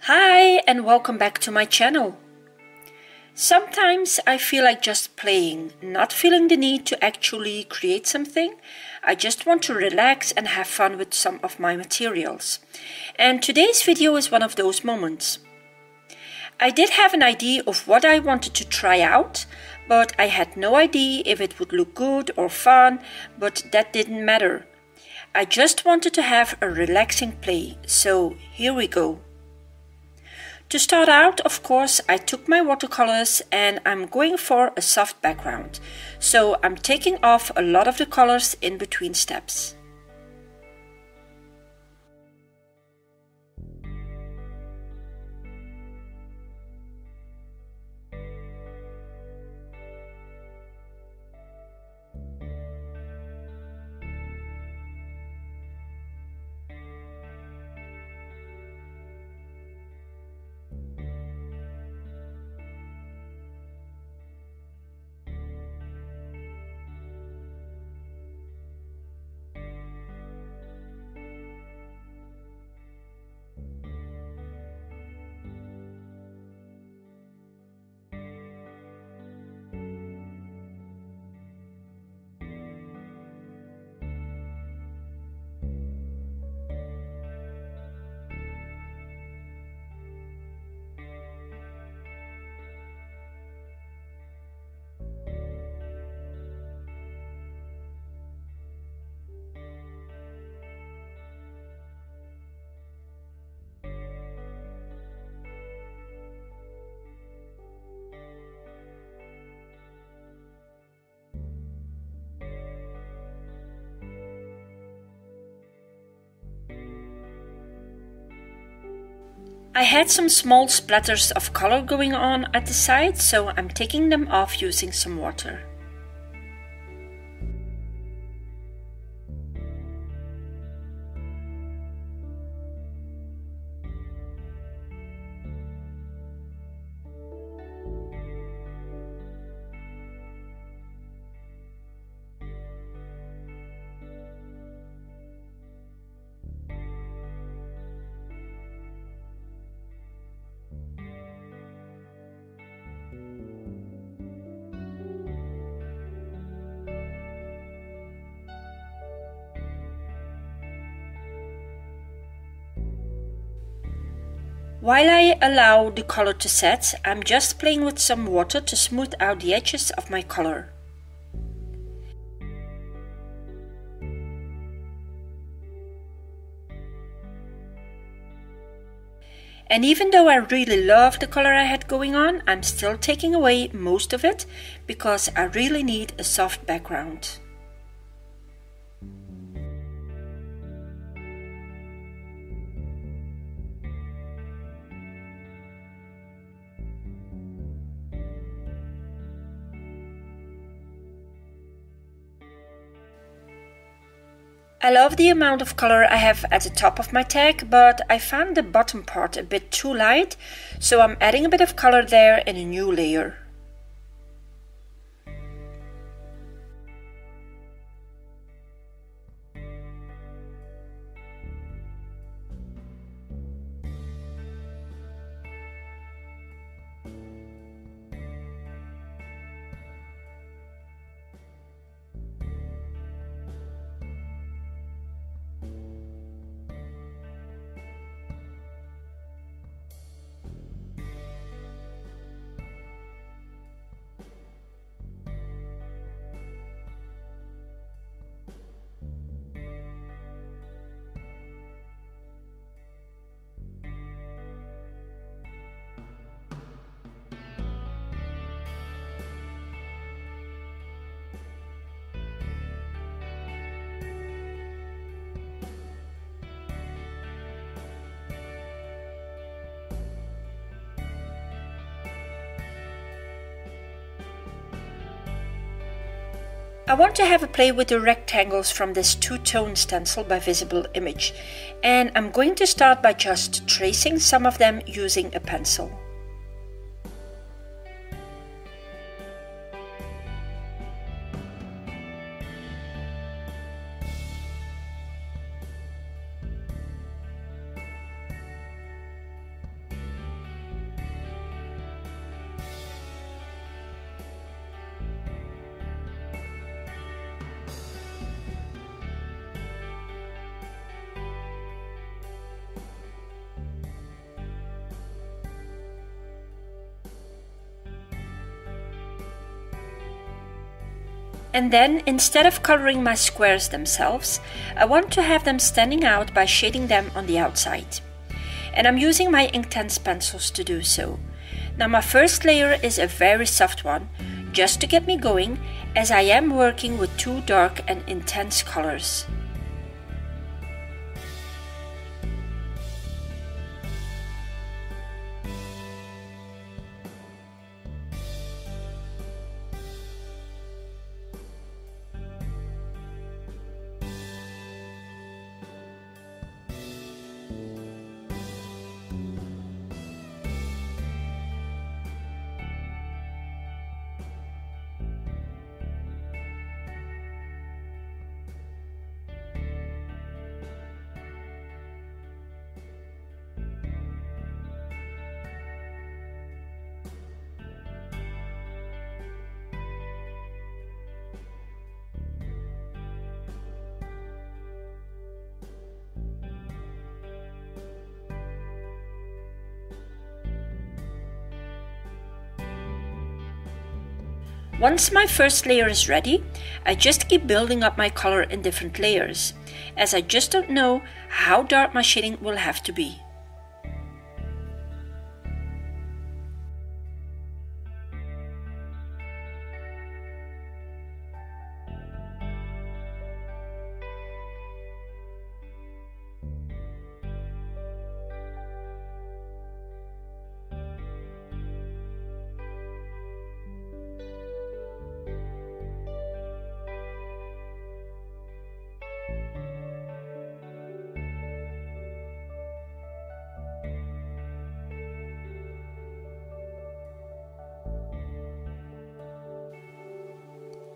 Hi and welcome back to my channel. Sometimes I feel like just playing, not feeling the need to actually create something. I just want to relax and have fun with some of my materials. And today's video is one of those moments. I did have an idea of what I wanted to try out, but I had no idea if it would look good or fun, but that didn't matter. I just wanted to have a relaxing play, so here we go. To start out, of course, I took my watercolors and I'm going for a soft background, so I'm taking off a lot of the colors in between steps. I had some small splatters of color going on at the side, so I'm taking them off using some water. While I allow the color to set, I'm just playing with some water to smooth out the edges of my color. And even though I really love the color I had going on, I'm still taking away most of it because I really need a soft background. I love the amount of color I have at the top of my tag, but I found the bottom part a bit too light, so I'm adding a bit of color there in a new layer. I want to have a play with the rectangles from this two-tone stencil by Visible Image, and I'm going to start by just tracing some of them using a pencil. And then, instead of coloring my squares themselves, I want to have them standing out by shading them on the outside. And I'm using my Inktense pencils to do so. Now my first layer is a very soft one, just to get me going, as I am working with two dark and intense colors. Once my first layer is ready, I just keep building up my color in different layers, as I just don't know how dark my shading will have to be.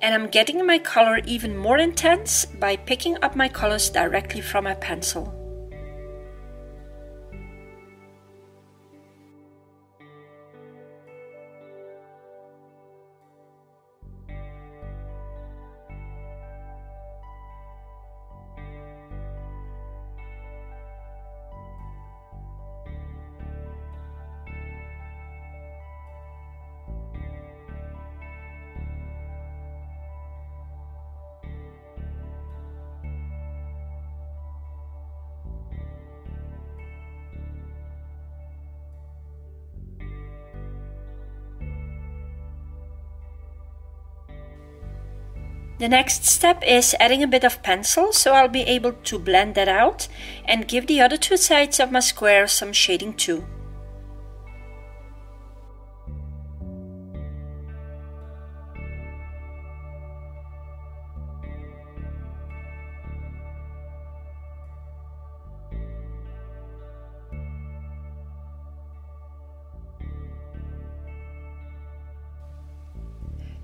And I'm getting my color even more intense by picking up my colors directly from my pencil. The next step is adding a bit of pencil, so I'll be able to blend that out and give the other two sides of my square some shading too.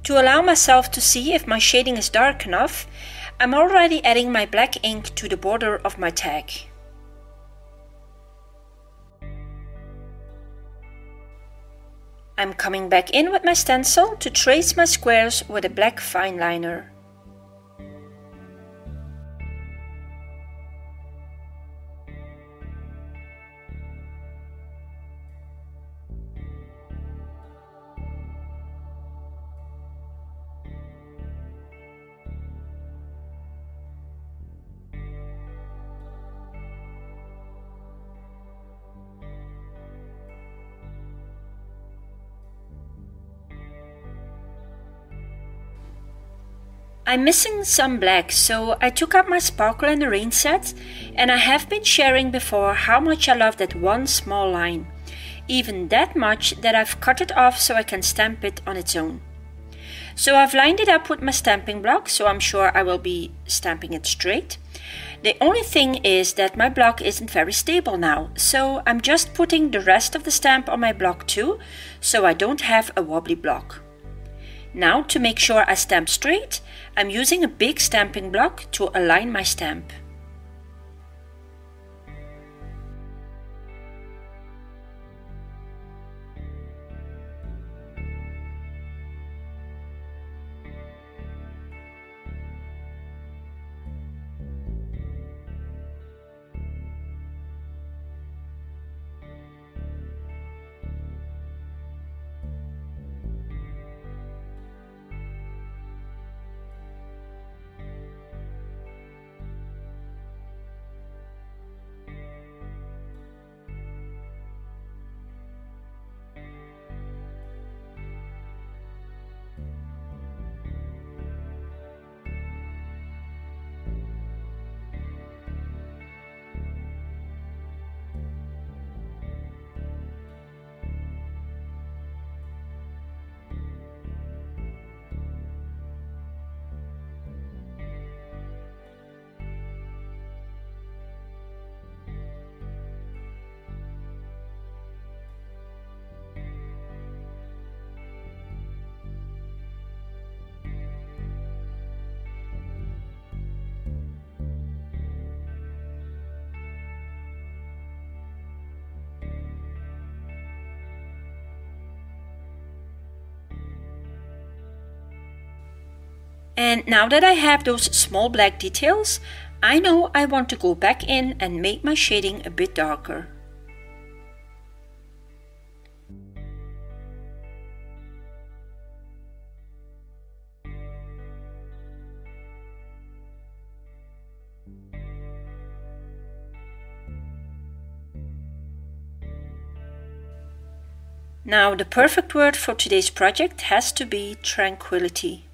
To allow myself to see if my shading is dark enough, I'm already adding my black ink to the border of my tag. I'm coming back in with my stencil to trace my squares with a black fine liner. I'm missing some black, so I took out my Sparkle in the Rain set, and I have been sharing before how much I love that one small line. Even that much that I've cut it off so I can stamp it on its own. So I've lined it up with my stamping block, so I'm sure I will be stamping it straight. The only thing is that my block isn't very stable now, so I'm just putting the rest of the stamp on my block too, so I don't have a wobbly block. Now, to make sure I stamp straight, I'm using a big stamping block to align my stamp. And now that I have those small black details, I know I want to go back in and make my shading a bit darker. Now the perfect word for today's project has to be tranquility.